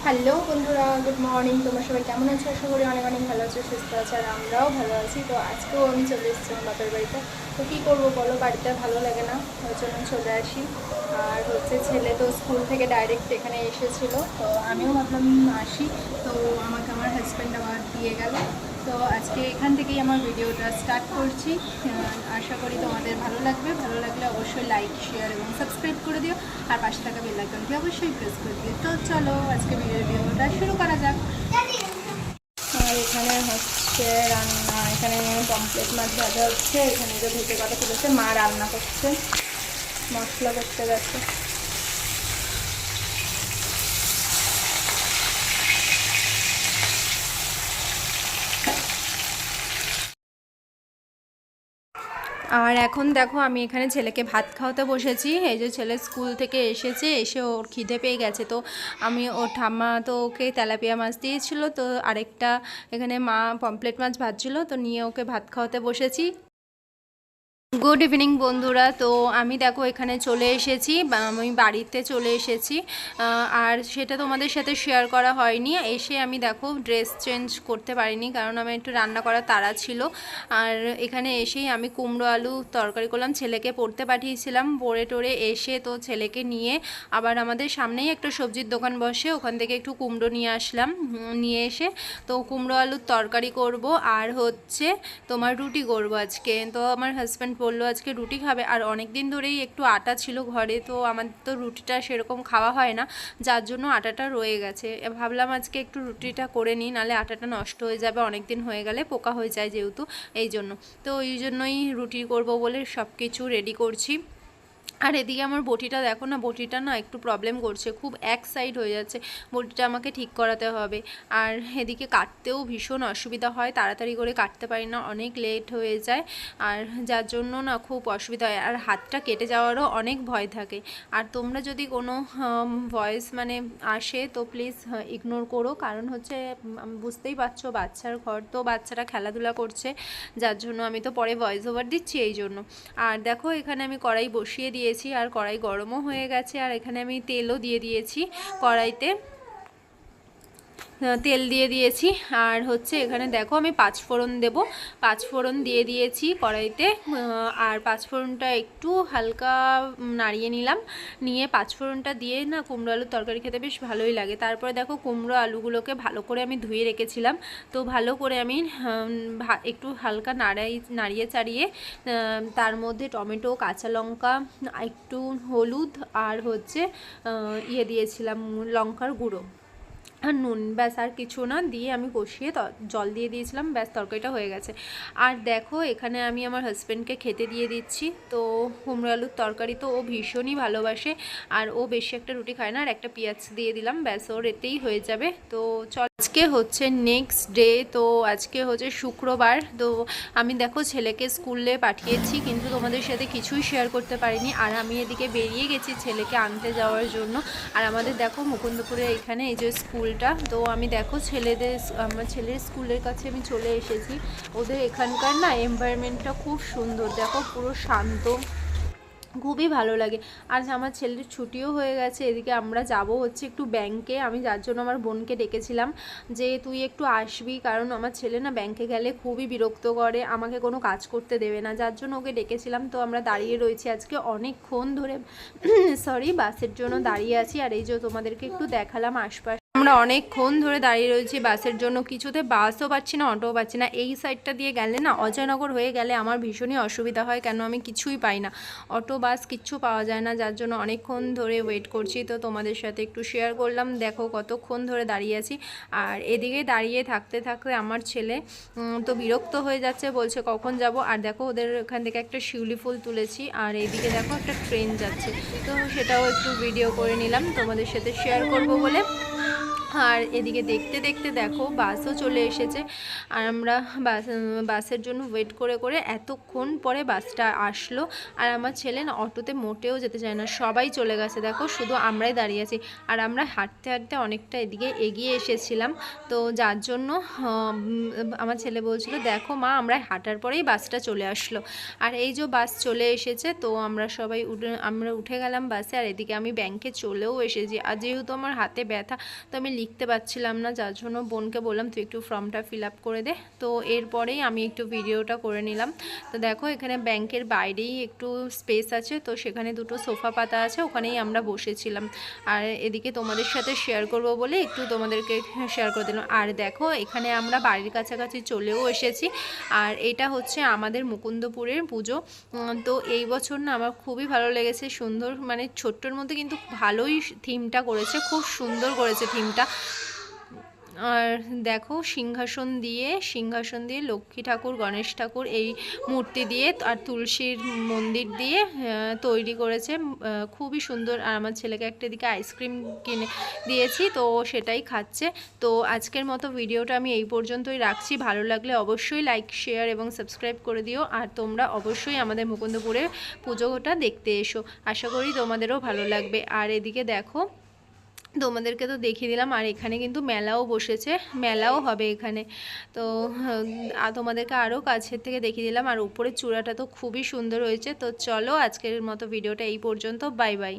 Hello বন্ধুরা, good morning. তোমরা সবাই কেমন আছো? আশা করি অনেক অনেক ভালো আছো, সুস্থ আছো, আর আমরাও ভালো আছি। তো আজকেও আমি চলে এসেছি আমার বাপের বাড়িতে। তো কী করবো বলো, বাড়িতে ভালো লাগে না, ওই জন্য চলে আসি। আর ছেলে তো স্কুল থেকে ডাইরেক্ট এখানে এসেছিলো, তো আমিও ভাবলাম আসি। তো আমাকে আমার হাজব্যান্ড আবার দিয়ে গেল। তো আজকে এখান থেকেই আমার ভিডিওটা স্টার্ট করছি। আশা করি তোমাদের ভালো লাগবে। ভালো লাগলে অবশ্যই লাইক, শেয়ার এবং সাবস্ক্রাইব করে দিও। আর পাশে থাকা বেল আইকনটি অবশ্যই প্রেস করে দিও। তো চলো আজকে ভিডিওটা শুরু করা যাক। আর এখানে হচ্ছে রান্না, এখানে পমফ্রেট মাছ ভাজা হচ্ছে, এখানে যে ভেজে কথা তুলেছে, মা রান্না করছে, মশলা করতে গেছে। আর এখন দেখো আমি এখানে ছেলেকে ভাত খাওয়াতে বসেছি। এই যে ছেলে স্কুল থেকে এসেছে, এসে ওর খিদে পেয়ে গেছে। তো আমি ওর ঠাম্মা তো ওকে তেলাপিয়া মাছ দিয়েছিল, তো আরেকটা এখানে মা পমফ্রেট মাছ ভাজছিল, তো নিয়ে ওকে ভাত খাওয়াতে বসেছি। গুড ইভিনিং বন্ধুরা। তো আমি দেখো এখানে চলে এসেছি, আমি বাড়িতে চলে এসেছি। আর সেটা তোমাদের সাথে শেয়ার করা হয়নি। এসে আমি দেখো ড্রেস চেঞ্জ করতে পারিনি, কারণ আমি একটু রান্না করার তাড়া ছিল। আর এখানে এসেই আমি কুমড়ো আলু তরকারি করলাম, ছেলেকে পড়তে পাঠিয়েছিলাম। পড়ে টোরে এসে তো ছেলেকে নিয়ে আবার আমাদের সামনেই একটা সবজির দোকান বসে, ওখান থেকে একটু কুমড়ো নিয়ে আসলাম। নিয়ে এসে তো কুমড়ো আলুর তরকারি করব, আর হচ্ছে তোমার রুটি করব আজকে। তো আমার হাজব্যান্ড বললো আজকে রুটি খাবে, আর অনেক দিন ধরেই একটু আটা ছিল ঘরে, তো আমার তো রুটিটা সেরকম খাওয়া হয় না, যার জন্য আটাটা রয়ে গেছে। ভাবলাম আজকে একটু রুটিটা করে নিই, নাহলে আটাটা নষ্ট হয়ে যাবে, অনেক দিন হয়ে গেলে পোকা হয়ে যায় যেহেতু, এই জন্য। তো এই জন্যই রুটি করব বলে সব কিছু রেডি করছি। আর এদিকে আমার বটিটা দেখো না, বটিটা না একটু প্রবলেম করছে, খুব এক সাইড হয়ে যাচ্ছে, বটিটা আমাকে ঠিক করাতে হবে। আর এদিকে কাটতেও ভীষণ অসুবিধা হয়, তাড়াতাড়ি করে কাটতে পারি না, অনেক লেট হয়ে যায়, আর যার জন্য না খুব অসুবিধা হয়, আর হাতটা কেটে যাওয়ারও অনেক ভয় থাকে। আর তোমরা যদি কোনো ভয়েস মানে আসে তো প্লিজ ইগনোর করো, কারণ হচ্ছে বুঝতেই পারছো বাচ্চার ঘর, তো বাচ্চারা খেলাধুলা করছে, যার জন্য আমি তো পরে ভয়েস ওভার দিচ্ছি এই জন্য। আর দেখো এখানে আমি কড়াই বসিয়ে দিয়েছি, আর কড়াই গরমও হয়ে গেছে, আর এখানে আমি তেলও দিয়ে দিয়েছি কড়াইতে, তেল দিয়ে দিয়েছি। আর হচ্ছে এখানে দেখো আমি পাঁচফোড়ন দেব, পাঁচফোড়ন দিয়ে দিয়েছি কড়াইতে। আর পাঁচফোড়নটা একটু হালকা নাড়িয়ে নিলাম, নিয়ে পাঁচফোড়নটা দিয়ে না কুমড়ো আলুর তরকারি খেতে বেশ ভালোই লাগে। তারপরে দেখো কুমড়ো আলুগুলোকে ভালো করে আমি ধুয়ে রেখেছিলাম, তো ভালো করে আমি একটু হালকা নাড়িয়ে চাড়িয়ে তার মধ্যে টমেটো, কাঁচা লঙ্কা, একটু হলুদ, আর হচ্ছে দিয়েছিলাম লঙ্কার গুঁড়ো, আর নুন, ব্যাস আর কিছু না দিয়ে আমি কষিয়ে জল দিয়ে দিয়েছিলাম, ব্যাস তরকারিটা হয়ে গেছে। আর দেখো এখানে আমি আমার হাজব্যান্ডকে খেতে দিয়ে দিচ্ছি। তো কুমড়ো আলুর তরকারি তো ও ভীষণই ভালোবাসে, আর ও বেশি একটা রুটি খায় না, আর একটা পেঁয়াজ দিয়ে দিলাম, ব্যাস ওর এতেই হয়ে যাবে। তো চল, আজকে হচ্ছে নেক্সট ডে, তো আজকে হচ্ছে শুক্রবার। তো আমি দেখো ছেলেকে স্কুলে পাঠিয়েছি, কিন্তু তোমাদের সাথে কিছুই শেয়ার করতে পারিনি। আর আমি এদিকে বেরিয়ে গেছি ছেলেকে আনতে যাওয়ার জন্য। আর আমাদের দেখো মুকুন্দপুরে এখানে এই যে স্কুলটা, তো আমি দেখো আমার ছেলের স্কুলের কাছে আমি চলে এসেছি। ওদের এখানকার না এনভায়রনমেন্টটা খুব সুন্দর, দেখো পুরো শান্ত, খুবই ভালো লাগে। আর আমার ছেলের ছুটিও হয়ে গেছে, এদিকে আমরা যাব হচ্ছে একটু ব্যাংকে, আমি যার জন্য আমার বোনকে ডেকেছিলাম যে তুই একটু আসবি, কারণ আমার ছেলে না ব্যাংকে গেলে খুবই বিরক্ত করে, আমাকে কোনো কাজ করতে দেবে না, যার জন্য ওকে ডেকেছিলাম। তো আমরা দাঁড়িয়ে রয়েছি আজকে অনেকক্ষণ ধরে সরি, বাসের জন্য দাঁড়িয়ে আছি। আর এই যে তোমাদেরকে একটু দেখালাম আশপাশ, আমরা অনেকক্ষণ ধরে দাঁড়িয়ে রয়েছি বাসের জন্য, কিছুতে বাসও পাচ্ছি না, অটোও পাচ্ছি না। এই সাইডটা দিয়ে গেলে না, অজয়নগর হয়ে গেলে আমার ভীষণই অসুবিধা হয়, কেন আমি কিছুই পাই না, অটো বাস কিচ্ছু পাওয়া যায় না, যার জন্য অনেকক্ষণ ধরে ওয়েট করছি। তো তোমাদের সাথে একটু শেয়ার করলাম, দেখো কতক্ষণ ধরে দাঁড়িয়ে আছি। আর এদিকে দাঁড়িয়ে থাকতে থাকতে আমার ছেলে তো বিরক্ত হয়ে যাচ্ছে, বলছে কখন যাব। আর দেখো ওদের এখান থেকে একটা শিউলি ফুল তুলেছি, আর এইদিকে দেখো একটা ট্রেন যাচ্ছে, তো সেটাও একটু ভিডিও করে নিলাম তোমাদের সাথে শেয়ার করব বলে। আর এদিকে দেখতে দেখতে দেখো বাসও চলে এসেছে, আর আমরা বাসের জন্য ওয়েট করে করে এতক্ষণ পরে বাসটা আসলো। আর আমার ছেলে না অটোতে মোটেও যেতে চায় না, সবাই চলে গেছে, দেখো শুধু আমরাই দাঁড়িয়ে আছি। আর আমরা হাঁটতে হাঁটতে অনেকটা এদিকে এগিয়ে এসেছিলাম, তো যার জন্য আমার ছেলে বলছিল দেখো মা, আমরা হাঁটার পরেই বাসটা চলে আসলো। আর এই যে বাস চলে এসেছে, তো আমরা উঠে গেলাম বাসে। আর এদিকে আমি ব্যাংকে চলেও এসেছি, আর যেহেতু আমার হাতে ব্যথা, তো আমি লিখতে পারছিলাম না, যার জন্য বোনকে বললাম তুই একটু ফর্মটা ফিল আপ করে দে। তো এরপরেই আমি একটু ভিডিওটা করে নিলাম। তো দেখো এখানে ব্যাংকের বাইরেই একটু স্পেস আছে, তো সেখানে দুটো সোফা পাতা আছে, ওখানেই আমরা বসেছিলাম। আর এদিকে তোমাদের সাথে শেয়ার করব বলে একটু তোমাদেরকে শেয়ার করে দিলাম। আর দেখো এখানে আমরা বাড়ির কাছাকাছি চলেও এসেছি। আর এটা হচ্ছে আমাদের মুকুন্দপুরের পুজো। তো এই বছর না আমার খুবই ভালো লেগেছে, সুন্দর মানে ছোট্টর মধ্যে কিন্তু ভালোই থিমটা করেছে, খুব সুন্দর করেছে থিমটা। আর দেখো সিংহাসন দিয়ে লক্ষ্মী ঠাকুর, গণেশ ঠাকুর এই মূর্তি দিয়ে আর তুলসীর মন্দির দিয়ে তৈরি করেছে, খুবই সুন্দর। আর আমার ছেলেকে একটা দিকে আইসক্রিম কিনে দিয়েছি, তো সেটাই খাচ্ছে। তো আজকের মতো ভিডিওটা আমি এই পর্যন্তই রাখছি। ভালো লাগলে অবশ্যই লাইক, শেয়ার এবং সাবস্ক্রাইব করে দিও। আর তোমরা অবশ্যই আমাদের মুকুন্দপুরে পুজোটা দেখতে এসো, আশা করি তোমাদেরও ভালো লাগবে। আর এদিকে দেখো তোমাদেরকে তো দেখিয়ে দিলাম, আর এখানে কিন্তু মেলাও বসেছে, মেলাও হবে এখানে। তো তোমাদেরকে আরও কাছের থেকে দেখিয়ে দিলাম। আর উপরের চূড়াটা তো খুবই সুন্দর হয়েছে। তো চলো আজকের মতো ভিডিওটা এই পর্যন্ত, বাই বাই।